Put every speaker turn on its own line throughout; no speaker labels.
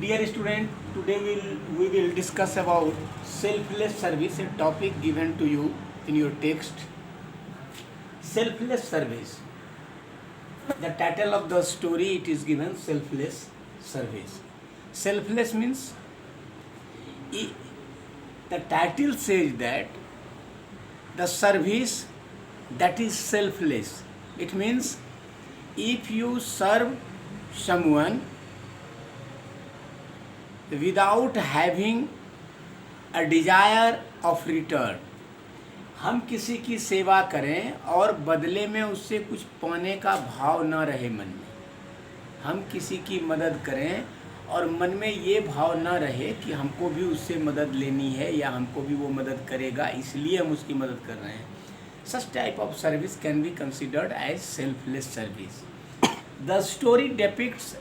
Dear student, today we will discuss about selfless service, a topic given to you in your text. Selfless service. The title of the story it is given selfless service. Selfless means the title says that the service that is selfless. It means if you serve someone without having a desire of return, हम किसी की सेवा करें और बदले में उससे कुछ पाने का भाव न रहे मन में, हम किसी की मदद करें और मन में ये भाव न रहे कि हमको भी उससे मदद लेनी है या हमको भी वो मदद करेगा इसलिए हम उसकी मदद कर रहे हैं. Such type of service can be considered as selfless service. The story depicts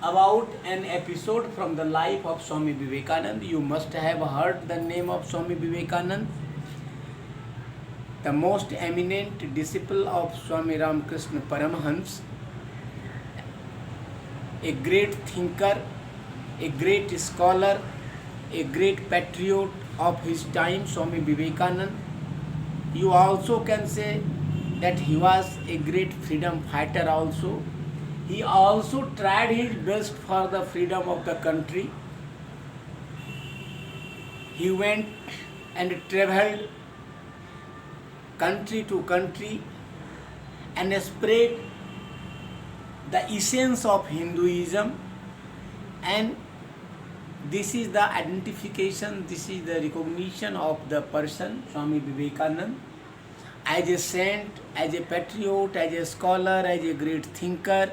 about an episode from the life of Swami Vivekananda. You must have heard the name of Swami Vivekananda, the most eminent disciple of Swami Ramakrishna Paramhans, a great thinker, a great scholar, a great patriot of his time, Swami Vivekananda. You also can say that he was a great freedom fighter also. He also tried his best for the freedom of the country. He went and traveled country to country and spread the essence of Hinduism, and this is the identification, this is the recognition of the person Swami Vivekananda as a saint, as a patriot, as a scholar, as a great thinker,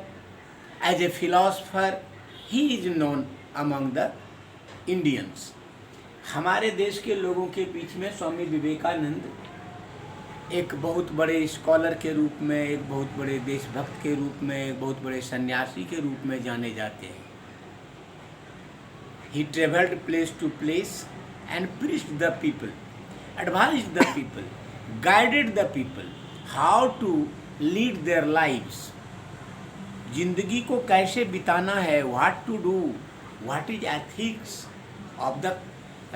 as a philosopher. He is known among the Indians. हमारे देश के लोगों के बीच में स्वामी विवेकानंद एक बहुत बड़े scholar के रूप में, एक बहुत बड़े देशभक्त के रूप में, एक बहुत बड़े सन्यासी के रूप में जाने जाते हैं. He traveled place to place and preached the people, advised the people, guided the people how to lead their lives. जिंदगी को कैसे बिताना है, what to do, what is ethics of the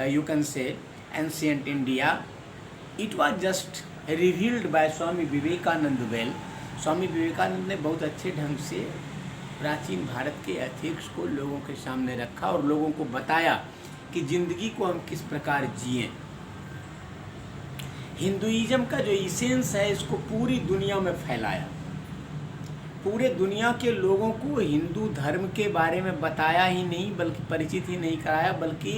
you can say ancient India. It was just revealed by Swami Vivekananda well. Swami Vivekananda ने बहुत अच्छे ढंग से प्राचीन भारत के एथिक्स को लोगों के सामने रखा और लोगों को बताया कि ज़िंदगी को हम किस प्रकार जिएं. हिंदुइज्म का जो इसेंस है इसको पूरी दुनिया में फैलाया, पूरे दुनिया के लोगों को हिंदू धर्म के बारे में बताया ही नहीं बल्कि परिचित ही नहीं कराया, बल्कि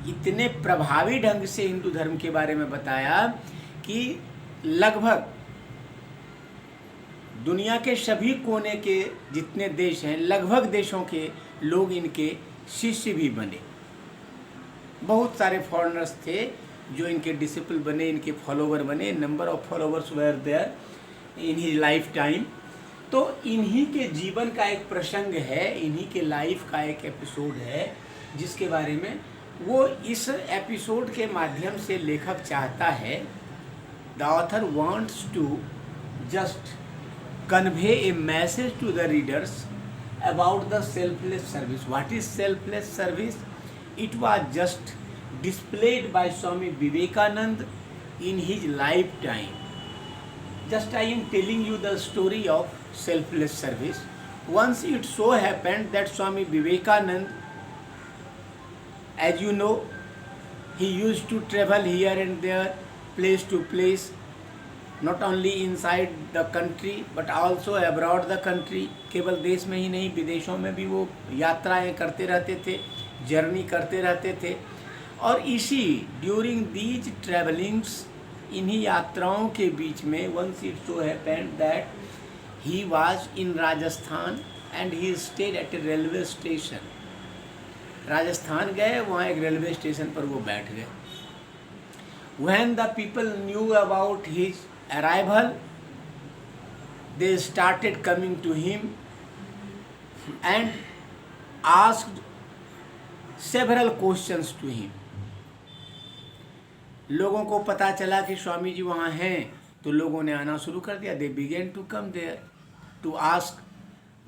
इतने प्रभावी ढंग से हिंदू धर्म के बारे में बताया कि लगभग दुनिया के सभी कोने के जितने देश हैं, लगभग देशों के लोग इनके शिष्य भी बने. बहुत सारे फॉरेनर्स थे जो इनके डिसिपल बने, इनके फॉलोवर बने. Number of followers were there in his lifetime. तो इन्हीं के जीवन का एक प्रसंग है, इन्हीं के लाइफ का एक एपिसोड है जिसके बारे में वो इस एपिसोड के माध्यम से लेखक चाहता है. The author wants to just convey a message to the readers about the selfless service. What is selfless service? It was just displayed by Swami Vivekananda in his lifetime. Just I am telling you the story of selfless service. Once it so happened that Swami Vivekananda, as you know, he used to travel here and there, place to place, not only inside the country but also abroad the country. केवल देश में ही नहीं विदेशों में भी वो यात्राएं करते रहते थे, जर्नी करते रहते थे. और इसी ड्यूरिंग दीज ट्रैवलिंग्स, इन्हीं यात्राओं के बीच में once it so happened that he was in Rajasthan and he stayed at a railway station. Rajasthan गए, वहाँ एक रेलवे स्टेशन पर वो बैठ गए. When the people knew about his arrival, they started coming to him and asked several questions to him. लोगों को पता चला कि स्वामी जी वहाँ हैं तो लोगों ने आना शुरू कर दिया. They began to come there to ask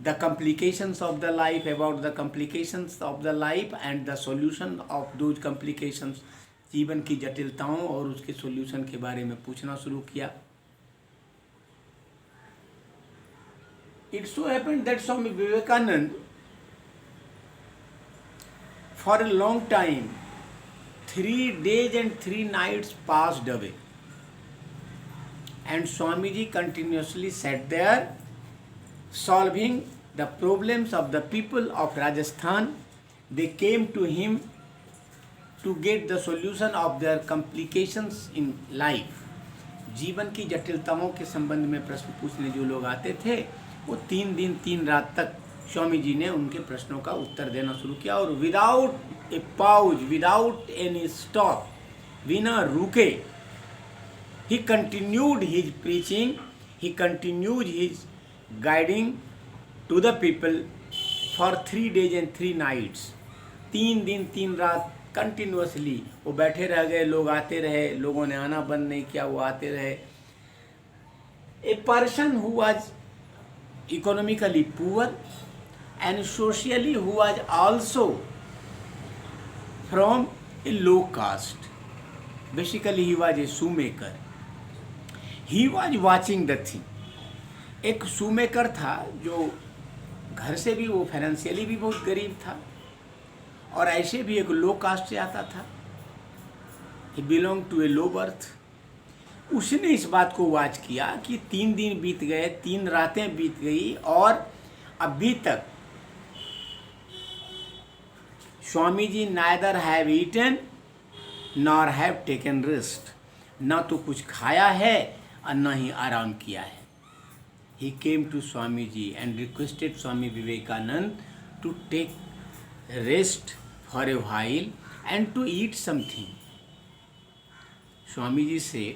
the complications of the life, about the complications of the life and the solution of those complications, जीवन की जटिलताओं और उसके सॉल्यूशन के बारे में पूछना शुरू किया. It so happened that Swami Vivekananda, for a long time, 3 days and 3 nights passed away, and Swamiji continuously sat there solving the problems of the people of Rajasthan. They came to him to get the solution of their complications in life. जीवन की जटिलताओं के संबंध में प्रश्न पूछने जो लोग आते थे, वो 3 दिन 3 रात तक स्वामी जी ने उनके प्रश्नों का उत्तर देना शुरू किया, और विदाउट ए पाउज, विदाउट एनी स्टॉप, बिना रुके, he continued his preaching, he continued his guiding to the people for 3 days and 3 nights. 3 दिन 3 रात कंटिन्यूसली वो बैठे रह गए, लोग आते रहे, लोगों ने आना बंद नहीं किया, वो आते रहे. A person who was economically poor and socially who was also from a low caste. Basically he was a shoemaker. He was watching the thing. एक shoemaker था जो घर से भी वो फाइनेंशियली भी बहुत गरीब था और ऐसे भी एक लो कास्ट से आता था. He belonged to a low birth. उसने इस बात को वाच किया कि 3 दिन बीत गए, 3 रातें बीत गई और अभी तक Swami ji neither have eaten nor have taken rest. ना तो कुछ खाया है और ना ही आराम किया है. He came to Swami Ji and requested Swami Vivekanand to take rest for a while and to eat something. Swami Ji said,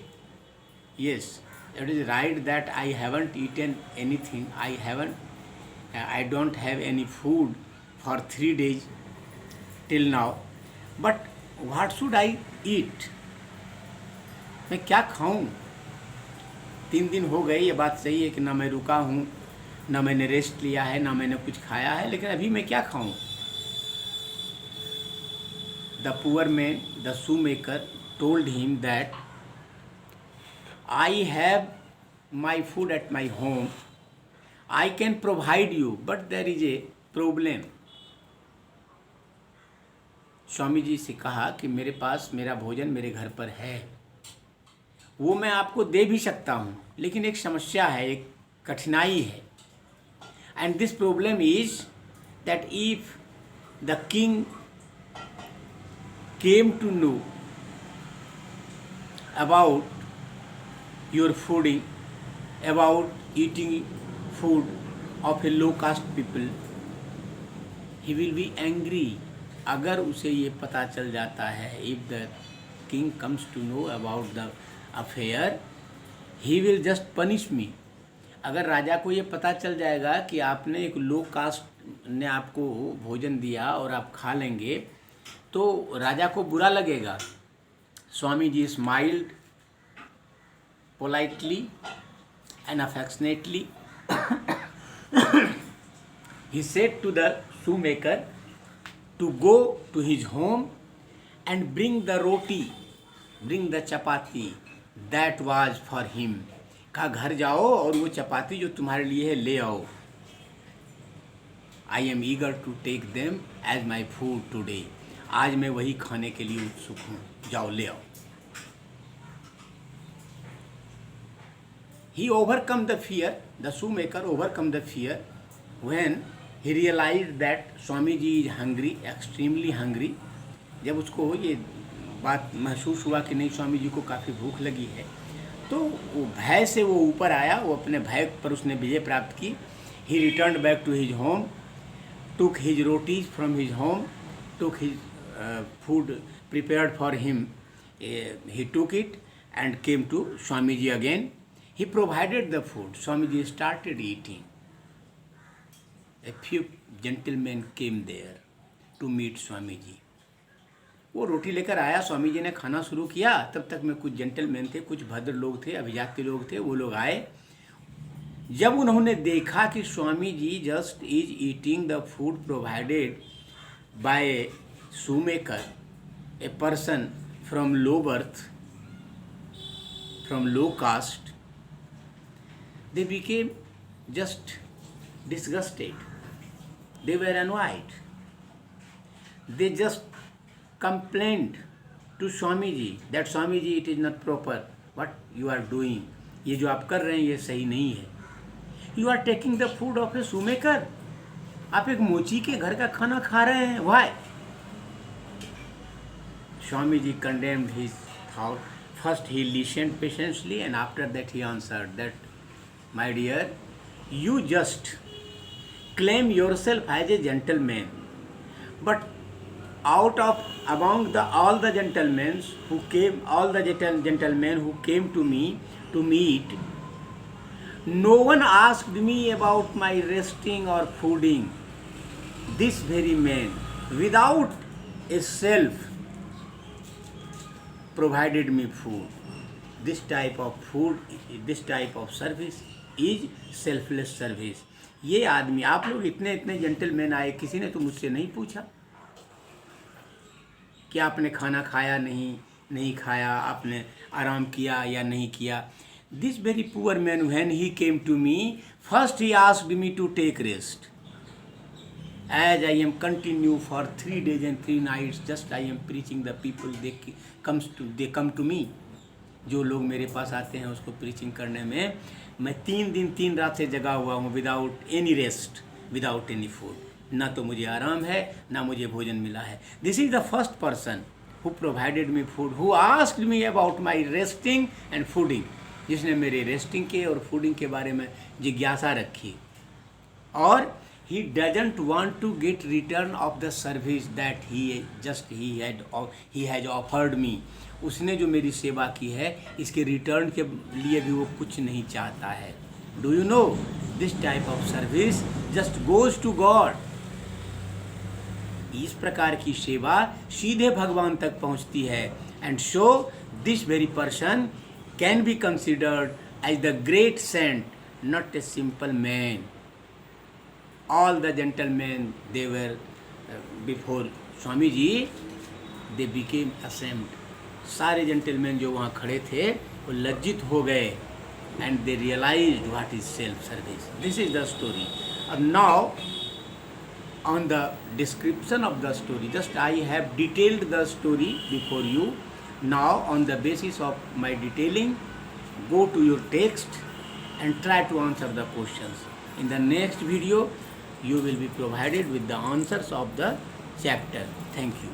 yes, it is right that I haven't eaten anything. I don't have any food for 3 days till now. But what should I eat? मैं क्या खाऊं? 3 दिन हो गए, ये बात सही है कि ना मैं रुका हूँ, ना मैंने रेस्ट लिया है, ना मैंने कुछ खाया है, लेकिन अभी मैं क्या खाऊं? The poor man, the shoemaker, told him that I have my food at my home. I can provide you, but there is a problem. Swami ji से कहा कि मेरे पास मेरा भोजन मेरे घर पर है, वो मैं आपको दे भी सकता हूँ, लेकिन एक समस्या है, एक कठिनाई है. And this problem is that if the king came to know about your fooding, about eating food of a low caste people, he will be angry. अगर उसे ये पता चल जाता है, if the king comes to know about the affair, he will just punish me. अगर राजा को ये पता चल जाएगा कि आपने एक लो कास्ट ने आपको भोजन दिया और आप खा लेंगे, तो राजा को बुरा लगेगा. Swami ji smiled politely and affectionately. He said to the shoemaker to go to his home and bring the roti, bring the chapati that was for him. कहा घर जाओ और वो चपाती जो तुम्हारे लिए है ले आओ. I am eager to take them as my food today. आज मैं वही खाने के लिए उत्सुक हूँ, जाओ ले आओ. He overcome the fear, the shoemaker overcome the fear when he realized that Swami Ji is hungry, extremely hungry. जब उसको ये बात महसूस हुआ कि नहीं स्वामी जी को काफ़ी भूख लगी है, तो वो भय से वो ऊपर आया, वो अपने भय पर उसने विजय प्राप्त की. He returned back to his home, took his rotis from his home, took his food prepared for him. He took it and came to Swami Ji again. He provided the food. Swami Ji started eating. A few gentlemen came there to meet Swami Ji. वो रोटी लेकर आया, स्वामी जी ने खाना शुरू किया. तब तक में कुछ जेंटलमैन थे, कुछ भद्र लोग थे, अभिजात्य लोग थे, वो लोग आए जब उन्होंने देखा कि Swami ji just is eating the food provided by a shoemaker, a person from low birth, from low caste, they became just disgusted. They were annoyed. They just complained to Swami Ji that Swami Ji, it is not proper. What you are doing? ये जो आप कर रहे हैं ये सही नहीं है. You are taking the food of a shoemaker. आप एक मोची के घर का खाना खा रहे हैं. Why? Swami Ji condemned his thought. First he listened patiently and after that he answered that, my dear, you just claim yourself as a gentleman, but out of among all the gentlemen who came to me to meet, no one asked me about my resting or fooding. This very man, without a self, provided me food. This type of service is selfless service. ये आदमी, आप लोग इतने gentleman आए, किसी ने तो मुझसे नहीं पूछा कि आपने खाना खाया नहीं खाया, आपने आराम किया या नहीं किया. This very poor man, when he came to me, first he asked me to take rest. As I am continue for 3 days and 3 nights, just I am preaching the people, they come to me. जो लोग मेरे पास आते हैं उसको preaching करने में मैं 3 दिन 3 रात से जगा हुआ हूँ, without any rest, without any food. ना तो मुझे आराम है, ना मुझे भोजन मिला है. This is the first person who provided me food, who asked me about my resting and fooding. जिसने मेरे रेस्टिंग के और फूडिंग के बारे में जिज्ञासा रखी. और he doesn't want to get return of the service that he has offered me. उसने जो मेरी सेवा की है इसके रिटर्न के लिए भी वो कुछ नहीं चाहता है. Do you know, this type of service just goes to God. इस प्रकार की सेवा सीधे भगवान तक पहुंचती है. And so this very person can be considered as the great saint, not a simple man. All the gentlemen, they were before Swami Ji, they became ashamed. सारे जेंटलमैन जो वहाँ खड़े थे वो लज्जित हो गए. And they realized what is self-service. This is the story. And now, on the description of the story, just I have detailed the story before you. Now, on the basis of my detailing, go to your text and try to answer the questions. In the next video, you will be provided with the answers of the chapter. Thank you.